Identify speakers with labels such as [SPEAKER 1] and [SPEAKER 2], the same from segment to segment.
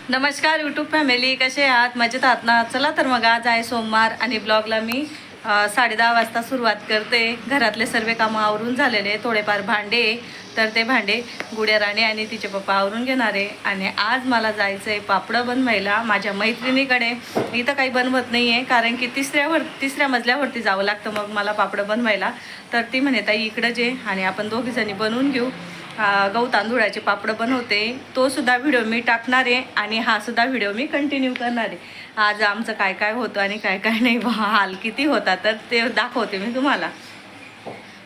[SPEAKER 1] नमस्कार YouTube family, कसे आहात? मजेत आहात ना? चला तर मग आज आहे सोमवार आणि ब्लॉगला मी 10:30 वाजता सुरुवात करते. घरातले सर्व कामं आवरून झालेले, थोडेफार भांडे, तर ते भांडे गुड्या राणी आणि तिचे पप्पा आवरून घेणार आहे. आणि आज मला जायचं आहे पापडं बनवायला माझ्या मैत्रिणीकडे. इथं काही बनवत नाही आहे, कारण की तिसऱ्या मजल्यावरती जावं लागतं मग मला पापडं बनवायला. तर ती म्हणे ताई इकडं जे आणि आपण दोघीजणी बनवून घेऊ. गहू तांदूळाचे पापडं बनवते, तो सुद्धा व्हिडिओ मी टाकणार आहे आणि हा सुद्धा व्हिडिओ मी कंटिन्यू करणार आहे. आज आमचं काय काय होतं आणि काय काय नाही, हाल किती होता तर ते दाखवते मी तुम्हाला.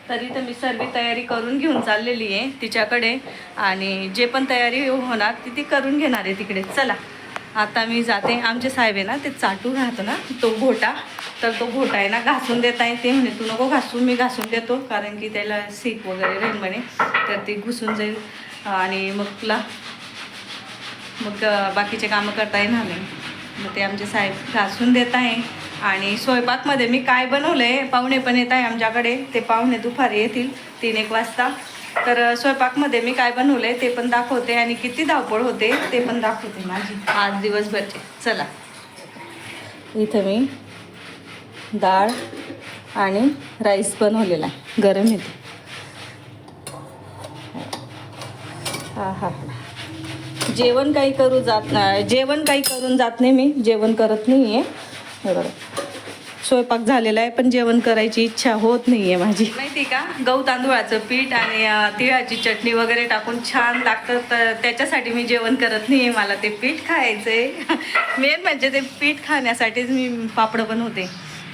[SPEAKER 1] तरी तर मी सर्व तयारी करून घेऊन चाललेली आहे तिच्याकडे, आणि जे पण तयारी होणार ती करून घेणार आहे तिकडे. चला आता मी जाते. आमचे साहेब आहे ना, ते चाटू राहतो ना तो घोटा, तर तो घोटा आहे ना घासून देत आहे. ते म्हणे तू नको घासून, मी घासून देतो, कारण की त्याला सीक वगैरे राहील म्हणे, तर ते घुसून जाईल आणि मग बाकीचे कामं करता येणार नाही. मग ते आमचे साहेब घासून देत आहे. आणि स्वयंपाकमध्ये मी काय बनवलं आहे, पाहुणे पण येत आहे आमच्याकडे, ते पाहुणे दुपारी येतील 3-1 वाजता. तर स्वयंपाकमध्ये मी काय बनवलं आहे ते पण दाखवते आणि किती धावपळ होते ते पण दाखवते माझी आज दिवसभरचे. चला, इथं मी डाळ आणि राईस बनवलेला आहे, गरम येते. हा जेवण काही करून जात नाही मी, जेवण करत नाही आहे. हे बघा, स्वयंपाक झालेला आहे पण जेवण करायची इच्छा होत नाही आहे माझी. माहिती का, गहू तांदूळाचं पीठ आणि तिळाची चटणी वगैरे टाकून छान लागतं, तर त्याच्यासाठी मी जेवण करत नाही आहे. मला ते पीठ खायचं आहे. मेन म्हणजे ते पीठ खाण्यासाठीच मी पापडं बनवते.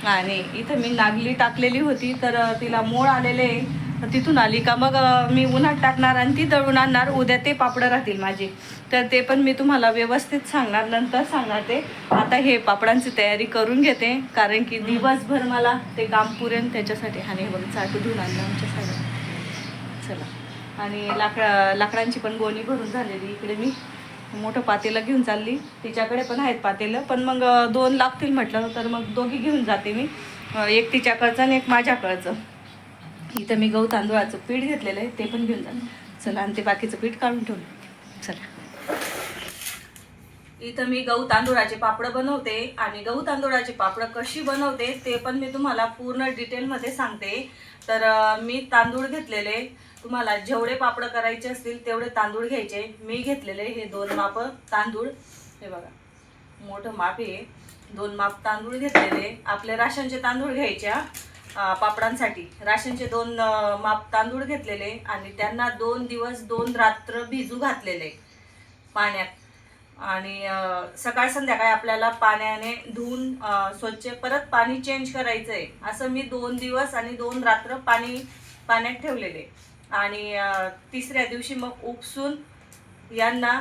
[SPEAKER 1] आणि इथं मी नागली टाकलेली होती, तर तिला मोड आलेले आहे. तिथून आली का मग मी उन्हात टाकणार आणि ती दळून आणणार. उद्या ते पापडं राहतील माझे, तर ते पण मी तुम्हाला व्यवस्थित सांगणार, नंतर सांगणार ते. आता हे पापडांची तयारी करून घेते, कारण की दिवसभर मला ते काम पुरेन त्याच्यासाठी. आणि बघ चाटू धुवून आणलं आमच्या साईडला. चला, आणि लाकडांची पण गोणी भरून झालेली. इकडे मी मोठं पातेलं घेऊन चालली, तिच्याकडे पण आहेत पातेलं, पण मग 2 लागतील म्हटलं, तर मग दोघी घेऊन जाते मी, एक तिच्याकडचं आणि एक माझ्याकडचं. इथं मी गहू तांदूळाचं पीठ घेतलेलं आहे, ते पण घेऊन जाते. चला, आणि ते बाकीचं पीठ काढून ठेवलं. चला, इथं मी गहू तांदूळाचे पापडं बनवते, आणि गहू तांदूळाचे पापडं कशी बनवते ते पण मी तुम्हाला पूर्ण डिटेलमध्ये सांगते. तर मी तांदूळ घेतलेले, तुम्हाला जेवढे पापडं करायचे असतील तेवढे तांदूळ घ्यायचे. मी घेतलेले हे 2 माप तांदूळ, हे बघा मोठं माप आहे. 2 माप तांदूळ घेतलेले. आपले राशनचे तांदूळ घ्यायच्या पापडांसाठी. राशनचे 2 माप तांदूळ घेतलेले, आणि त्यांना 2 दिवस 2 रात्र भिजू घातलेले पाण्यात. आणि सकाळ संध्याकाळी आपल्याला पाण्याने धुवून स्वच्छ परत पाणी चेंज करायचं आहे. असं मी 2 दिवस आणि 2 रात्र पाण्यात ठेवलेले. आणि तिसऱ्या दिवशी मग उपसून यांना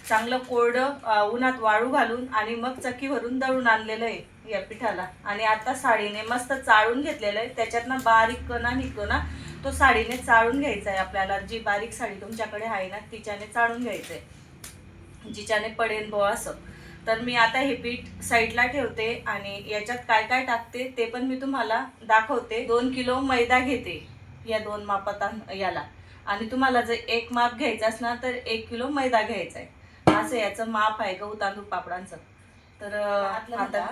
[SPEAKER 1] चांगलं कोरडं उन्हात वाळू घालून आणि मग चक्कीवरून दळून आणलेलं आहे या पिठाला. आणि आता साडीने मस्त चाळून घेतलेलं आहे. त्याच्यातनं बारीक कणा निघतो ना, तो साडीने चाळून घ्यायचा आहे आपल्याला. जी बारीक साडी तुमच्याकडे आहे ना, तिच्याने चाळून घ्यायचं आहे, जिच्याने पडेन बो असं. तर मी आता हे पीठ साईडला ठेवते, आणि याच्यात काय काय टाकते ते पण मी तुम्हाला दाखवते. 2 किलो मैदा घेते या 2 मापात याला, आणि तुम्हाला जर 1 माप घ्यायचं असणार तर 1 किलो मैदा घ्यायचा आहे. असं याचं माप आहे गहू तांदूळ पापडांचं. तर आता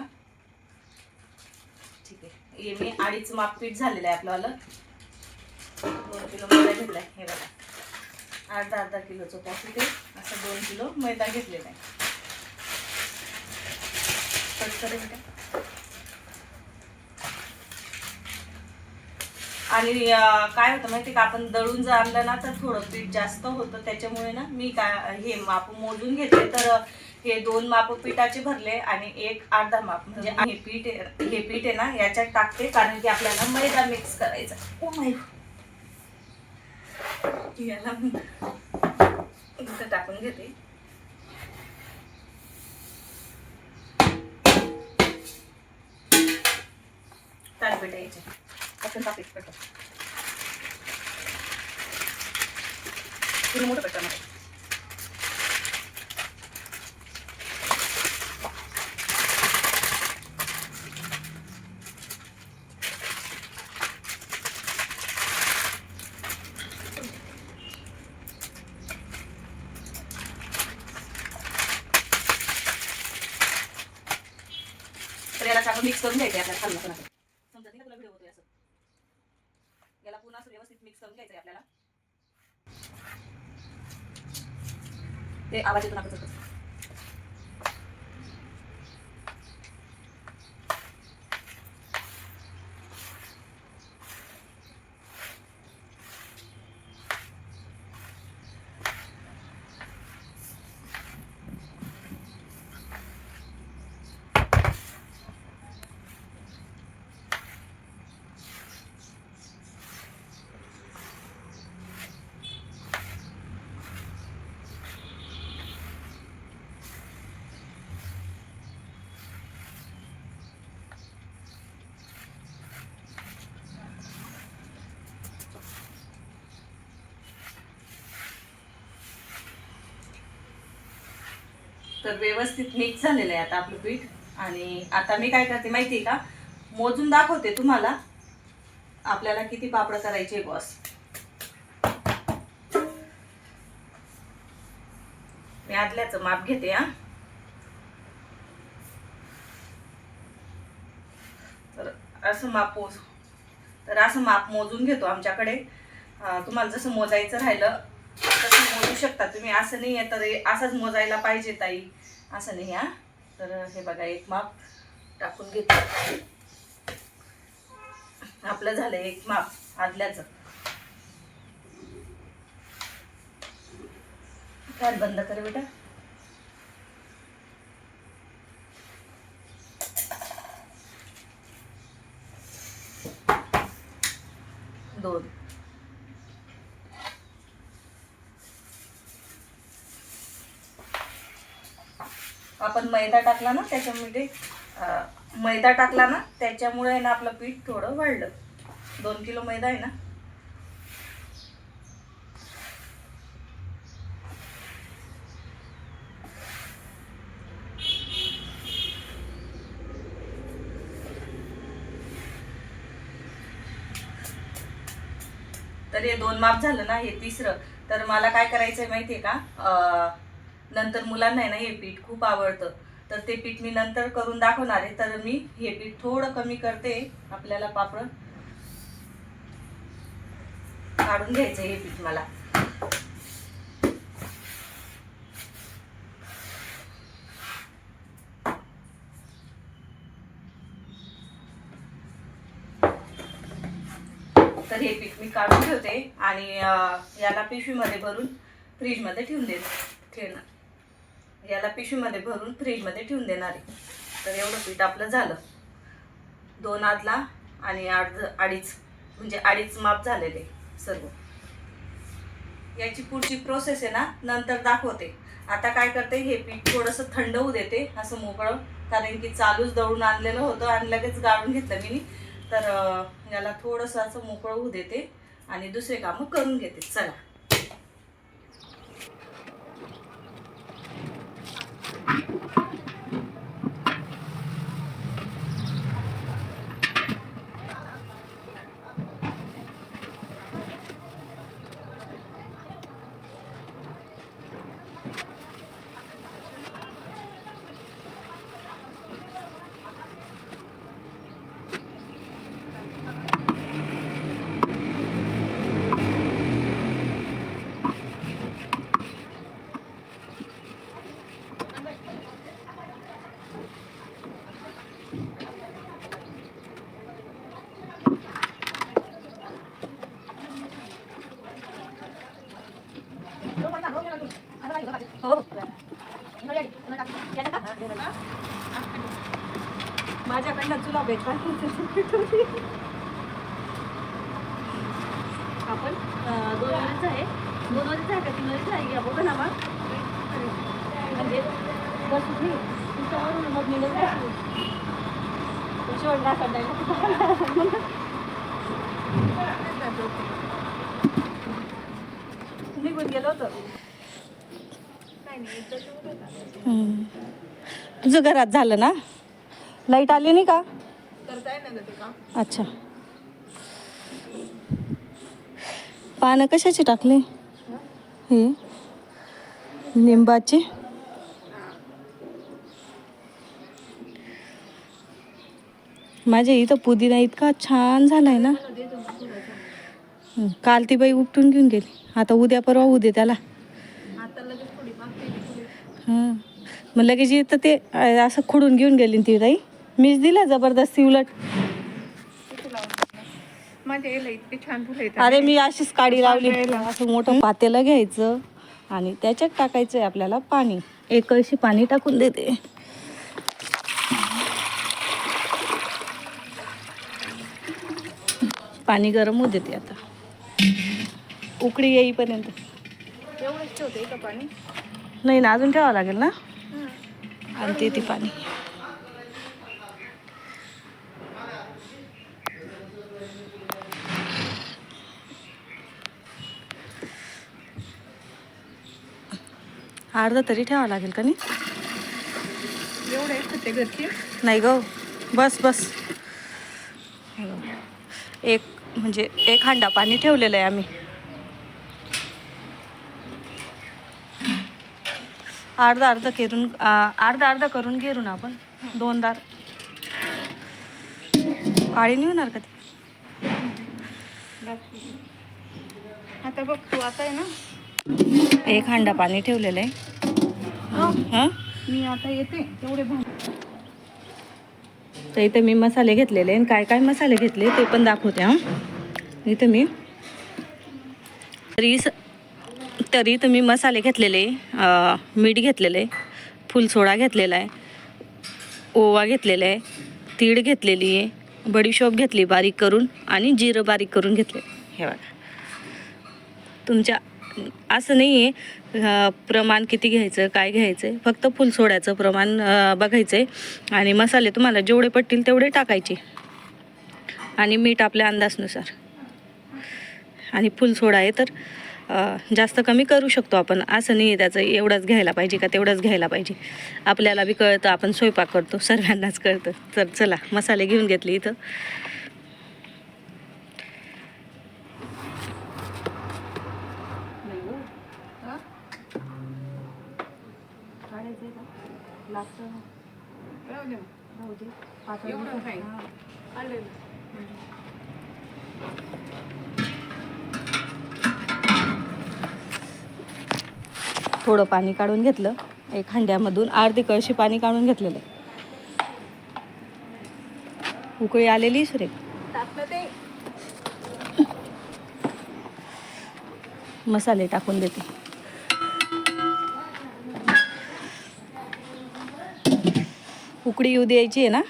[SPEAKER 1] ठीक आहे, हे मी 2.5 माप पीठ झालेलं आहे आपल्याला. 2 किलो मैदा घेतला आहे. हे बघा, अर्धा किलोचं पॉकेट आहे, असं 2 किलो मैदा घेतलेला आहे. कट करेल का? आणि काय होतं माहिती का, आपण दळून जर आणलं ना तर थोडं पीठ जास्त होतं. त्याच्यामुळे ना मी हे माप मोजून घेतले. तर हे 2 माप पिठाचे भरले आणि एक अर्धा माप, म्हणजे हे पीठ आहे ना याच्यात टाकते, कारण की आपल्याला मैदा मिक्स करायचा. ओ माय, याला इथं टाकून घेते. ताटपीठ यायचे आपण तापीठ करतो पूर्ण मोठं करतो. तर याला चांगलं मिक्स करून घ्यायचं आपल्याला खालून समजत नाही का तुला व्हिडिओ होतोय असं. याला पुन्हा असं व्यवस्थित मिक्स करून घ्यायचं आपल्याला. ते आवाज येतो ना कसं. तर व्यवस्थित मिक्स झालेलं आहे आता आपलं पीठ. आणि आता मी काय करते माहिती आहे का, मोजून दाखवते तुम्हाला आपल्याला किती पापड करायचे बॉस. मी आदल्याचं माप घेते हा. तर असं माप मोजून घेतो आमच्याकडे. तुम्हाला जसं मोजायचं राहिलं तसं मोजू शकता तुम्ही. असं नाही आहे तर असंच मोजायला पाहिजे ताई, असं नाही हा. तर हे बघा एक माप टाकून घेतो. आपलं झालं एक माप आदल्याचं. फॅन बंद कर बेटा. दोन. आपण मैदा टाकला ना त्याच्यामुळे त्याच्यामुळे ना आपलं पीठ थोडं वाढलं. 2 किलो मैदा आहे ना. तर हे 2 माप झालं ना, हे तिसरं. तर मला काय करायचंय माहितीये का, नंतर मुलांना आहे ना हे पीठ खूप आवडतं. तर ते पीठ मी नंतर करून दाखवणार आहे. तर मी हे पीठ थोडं कमी करते. आपल्याला पापड काढून घ्यायचं हे पीठ मला. तर हे पीठ मी काढून ठेवते आणि याला पिशवीमध्ये भरून फ्रीजमध्ये ठेवून देणार आहे. तर एवढं पीठ आपलं झालं. 2 आदला आणि अडीच, म्हणजे 2.5 माप झालेले सर्व. याची पुढची प्रोसेस आहे ना नंतर दाखवते. आता काय करते, हे पीठ थोडंसं थंड होऊ देते असं मोकळं, कारण की चालूच दळून आणलेलं होतं आणि लगेच गाळून घेतलं मी. तर याला थोडंसं असं मोकळं होऊ देते आणि दुसरे कामं करून घेते. चला. माझ्याकडनं चुला भेटला. आपण 2 वाजता आहे, 2 वाजता आहे का 3 वाजता आहे, बघा ना मग. म्हणजे बसून नाही तुमच्यावरून मग निघत शेवटला निघून गेलो होतं. तुझं घरात झालं ना, लाईट आली नाही का? अच्छा. पानं कशाचे टाकले? हे लिंबाचे. माझ्या इथं पुदिना इतका छान झालाय ना. काल ती बाई उपटून घेऊन गेली. आता उद्या परवा उद्या त्याला. हां मग लगेच इथं ते असं खुडून घेऊन गेली ती ताई. मीच दिला जबरदस्ती उलट.
[SPEAKER 2] इतके छान फुलं येतात.
[SPEAKER 1] अरे मी अशीच काडी लावली. असं मोठं पातेलं घ्यायचं आणि त्याच्यात टाकायचं आहे आपल्याला पाणी. एक कळशी पाणी टाकून देते. पाणी गरम होऊ देते आता, उकळी येईपर्यंत.
[SPEAKER 2] एवढंच ठेवते का पाणी?
[SPEAKER 1] नाही ना, अजून ठेवावं लागेल ना. आणि ते पाणी अर्धा तरी ठेवावं लागेल का नाही?
[SPEAKER 2] एवढं एक ते घरची
[SPEAKER 1] नाही ग, बस बस. एक म्हणजे एक हांडा पाणी ठेवलेलं आहे आम्ही. अर्धा अर्धा करून अर्धा करून घेऊ ना आपण. 2 दार पाळी नाही होणार का ते?
[SPEAKER 2] आता बघ तू, आता आहे ना,
[SPEAKER 1] एक हांडा पाणी ठेवलेलं आहे. हां
[SPEAKER 2] मी आता येते तेवढे
[SPEAKER 1] तर इथं मी मसाले घेतलेले आणि काय काय मसाले घेतले ते पण दाखवते. हां इथं मी तरी इथं मी मसाले घेतलेले, मीठ घेतलेले, फुलसोडा घेतलेला आहे, ओवा घेतलेला आहे, तीळ घेतलेली आहे, बडीशोप घेतली बारीक करून आणि जिरं बारीक करून घेतले. हे बघा, तुमच्या असं नाही आहे प्रमाण किती घ्यायचं काय घ्यायचं आहे, फक्त फुलसोड्याचं प्रमाण बघायचं आहे आणि मसाले तुम्हाला जेवढे पडतील तेवढे टाकायचे आणि मीठ आपल्या अंदाजानुसार. आणि फुलसोडा आहे तर जास्त कमी करू शकतो आपण, असं नाही आहे त्याचं एवढंच घ्यायला पाहिजे का तेवढंच घ्यायला पाहिजे. आपल्याला बी कळतं, आपण स्वयंपाक करतो, सर्वांनाच कळतं. तर चला मसाले घेऊन घेतले इथं. थोडं पाणी काढून घेतलं, एक हांड्यामधून अर्धी कळशी पाणी काढून घेतलेलं. उकळी आलेली सुरेख. मसाले टाकून देते. उकळी येऊ द्यायची आहे ना.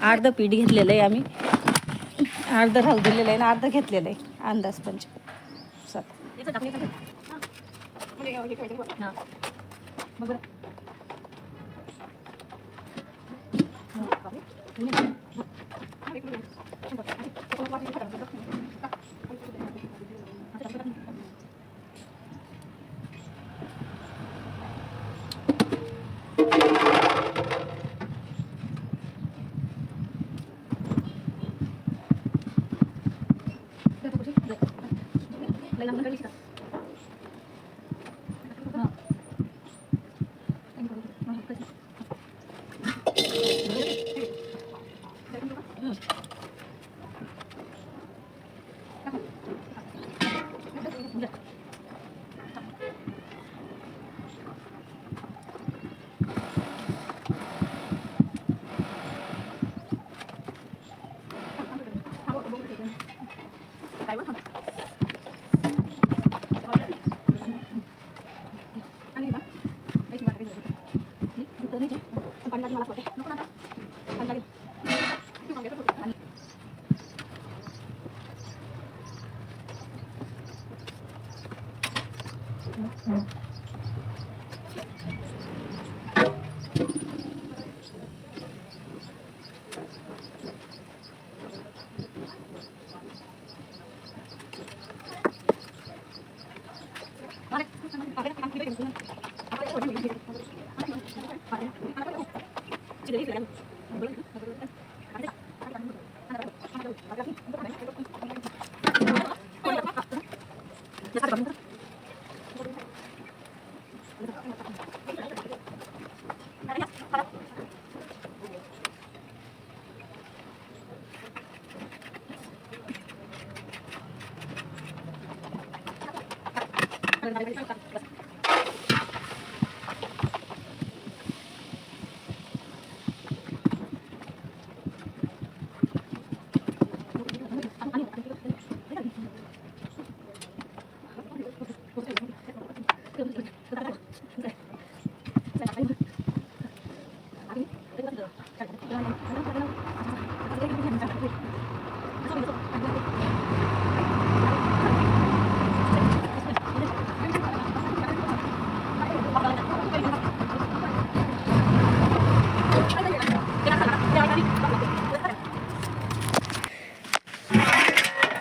[SPEAKER 1] अर्ध पीठ घेतलेलं आहे आम्ही, अर्ध राहू दिलेलं आहे ना, अर्ध घेतलेलं आहे अंदाज पंच.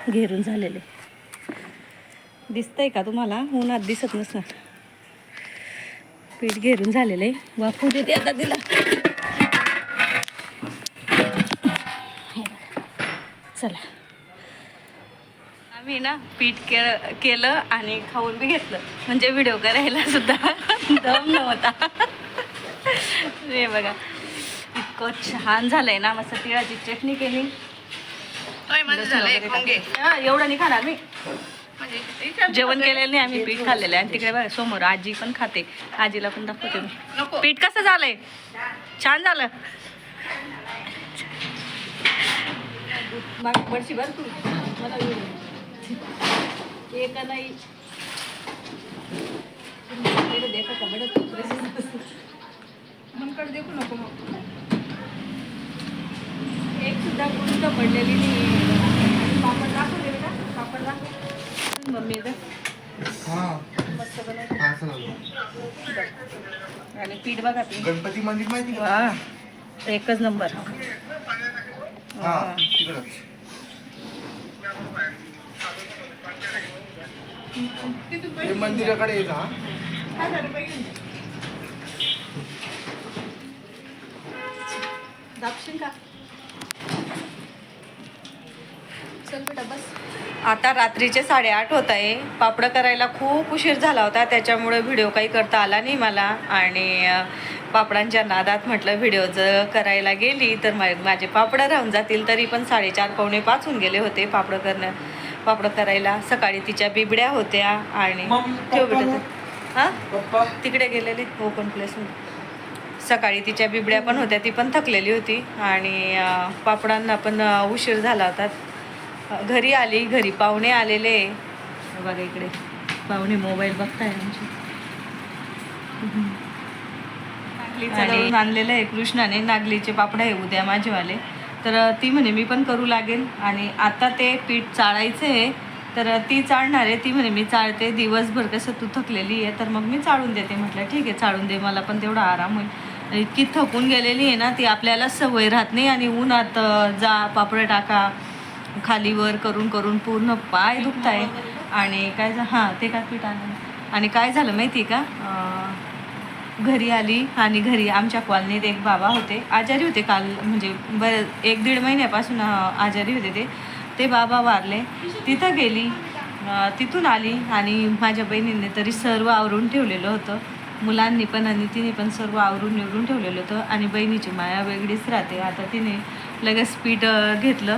[SPEAKER 1] घेरून झालेले दिसतंय का तुम्हाला? उन्हात दिसत नसणार. पीठ घेरून झालेलं आहे. वाफू देते आता तिला. चला आम्ही ना पीठ केलं आणि खाऊन बी घेतलं. म्हणजे व्हिडिओ करायला सुद्धा दम नव्हता. हे बघा इतकं छान झालंय ना. मस्त तिळाची चटणी केली. एवढं नाही खाणार मी. जेवण केलेलं नाही आम्ही. पीठ खाल्लेलं आहे. आणि तिकडे बघा समोर आजी पण खाते. आजीला पण दाखवते मी. पीठ कसं झालंय? छान झालं. वर्षी भर तू मला एक नाही देखा का बडं
[SPEAKER 2] मनकड देखू नको मग.
[SPEAKER 1] एक सुद्धा गोष्ट पडलेली नाही. पापड दाखवले का? पापड दाखव मम्मी मस्त बनवते. आणि पीठ बघा तुम्ही.
[SPEAKER 3] गणपती मंदिर माहिती का?
[SPEAKER 1] वा एकच नंबर.
[SPEAKER 3] हे मंदिराकडे येत हा.
[SPEAKER 1] दाबशील का?
[SPEAKER 2] चल बेटा बस.
[SPEAKER 1] आता रात्रीचे 8:30 होत आहे. पापड करायला खूप उशीर झाला होता. त्याच्यामुळे व्हिडिओ काही करता आला नाही मला. आणि पापडांच्या नादात म्हटलं व्हिडिओ जर करायला गेली तर माझे पापड राहून जातील. तरी पण 4:30 पावणे 5 होऊन गेले होते पापड करायला. सकाळी तिच्या बिबड्या होत्या. आणि ठेव बेटा. हां तिकडे गेलेले ओपन प्लेसमध्ये. सकाळी तिच्या बिबड्या पण होत्या. ती पण थकलेली होती. आणि पापडांना पण उशीर झाला होता. घरी आली. घरी पाहुणे आलेले. बघा इकडे पाहुणे मोबाईल बघताय आमचे. आणि आणलेलं आहे कृष्णाने. नागलीचे पापड आहे उद्या माझेवाले. तर ती म्हणे मी पण करू लागेल. आणि आता ते पीठ चाळायचं आहे. तर ती चाळणार आहे. ती म्हणे मी चाळते. दिवसभर कसं तू थकलेली आहे तर मग मी चाळून देते. म्हटलं ठीक आहे चाळून दे. मला पण तेवढा आराम होईल. इतकी थकून गेलेली आहे ना ती. आपल्याला सवय राहत नाही. आणि उन्हात जा पापड टाका खाली वर करून करून पूर्ण पाय दुखत आहे. आणि काय हां ते काय पीठ आणलं. आणि काय झालं माहिती का? घरी आली. आणि घरी आमच्या कॉलनीत एक बाबा होते. आजारी होते काल. म्हणजे 1-1.5 महिन्यापासून आजारी होते ते बाबा वारले. तिथं गेली. तिथून आली. आणि माझ्या बहिणीने तरी सर्व आवरून ठेवलेलं होतं. मुलांनी पण आणि तिने पण सर्व आवरून निवडून ठेवलेलं होतं. आणि बहिणीची माया वेगळीच राहते. आता तिने लगेच पीठ घेतलं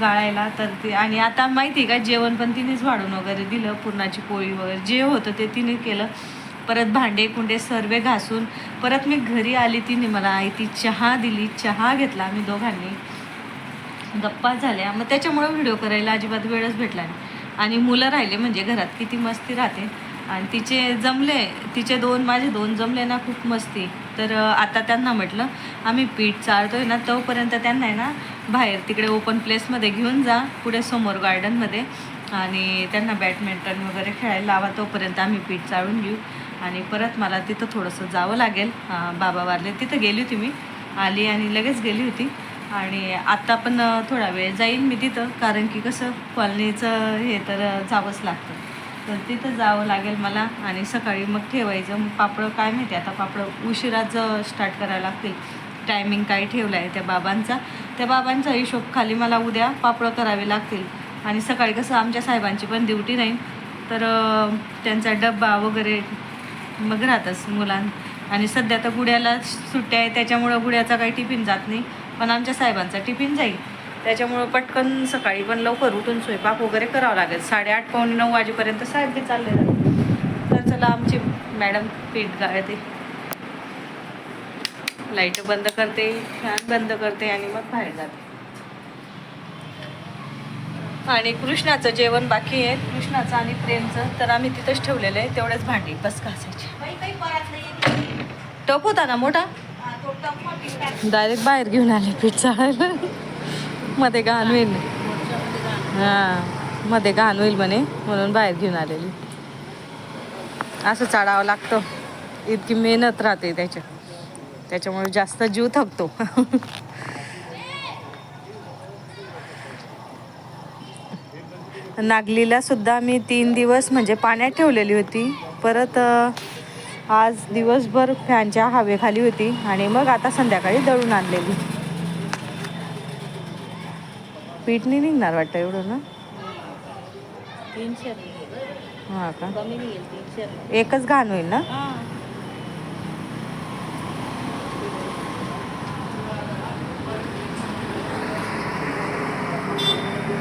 [SPEAKER 1] गाळायला. तर ते आणि आता माहिती का जेवण पण तिनेच वाढून वगैरे दिलं. पुरणाची पोळी वगैरे जे होतं ते तिने केलं. परत भांडे कुंडे सर्व घासून परत मी घरी आली. तिने मला ती चहा दिली. चहा घेतला. आम्ही दोघांनी गप्पा झाल्या. मग त्याच्यामुळं व्हिडिओ करायला अजिबात वेळच भेटला नाही. आणि मुलं राहिले म्हणजे घरात किती मस्ती राहते. आणि तिचे 2 माझे 2 जमले ना खूप मस्ती. तर आता त्यांना म्हटलं आम्ही पीठ चाळतोय ना तोपर्यंत त्यांना आहे ना बाहेर तिकडे ओपन प्लेसमध्ये घेऊन जा पुढे समोर गार्डनमध्ये. आणि त्यांना बॅडमिंटन वगैरे खेळायला लावा. तोपर्यंत आम्ही पीठ चाळून घेऊ. आणि परत मला तिथं थोडंसं जावं लागेल. बाबा वारले तिथं गेली होती मी. आली आणि लगेच गेली होती. आणि आत्ता पण थोडा वेळ जाईन मी तिथं. कारण की कसं कॉलनीचं हे तर जावंच लागतं. तर तिथं जावं लागेल मला. आणि सकाळी मग ठेवायचं. मग पापड काय माहिती आता पापड उशिराच स्टार्ट करायला लागतील. टायमिंग काय ठेवला आहे त्या बाबांचा हिशोब खाली मला उद्या पापड करावे लागतील. आणि सकाळी कसं आमच्या साहेबांची पण ड्युटी नाही. तर त्यांचा डब्बा वगैरे मग राहतच आणि सध्या तर गुड्याला सुट्ट्या आहे. त्याच्यामुळं गुड्याचा काही टिफिन जात नाही. पण आमच्या साहेबांचा टिफिन जाईल. त्याच्यामुळं पटकन सकाळी पण लवकर उठून स्वयंपाक वगैरे करावं लागेल. 8:30 पावणे 9 वाजेपर्यंत साहेब बी चालले जातात. चला आमची मॅडम पीठ गाळते. लाईट बंद करते, फॅन बंद करते आणि मग बाहेर जाते. आणि कृष्णाचं जेवण बाकी आहे, कृष्णाचं आणि प्रेमचं, तर आम्ही तिथंच ठेवलेलं आहे. तेवढेच भांडी बस घासायची. टप होता ना मोठा, डायरेक्ट बाहेर घेऊन आले पीठ चाळायला. मध्ये घाण होईल, हां मध्ये घाण होईल म्हणे, म्हणून बाहेर घेऊन आलेली. असं चाळावं लागतं, इतकी मेहनत राहते त्याच्यामुळे जास्त जीव थकतो. नागलीला सुद्धा मी 3 दिवस म्हणजे पाण्यात ठेवलेली होती. परत आज दिवसभर फॅनच्या हवेखाली होती आणि मग आता संध्याकाळी दळून आणलेली. पीठ नाही निघणार वाटतं एवढं ना.
[SPEAKER 2] 300
[SPEAKER 1] हां का,
[SPEAKER 2] कमी नाही 300.
[SPEAKER 1] एकच घाण होईल ना.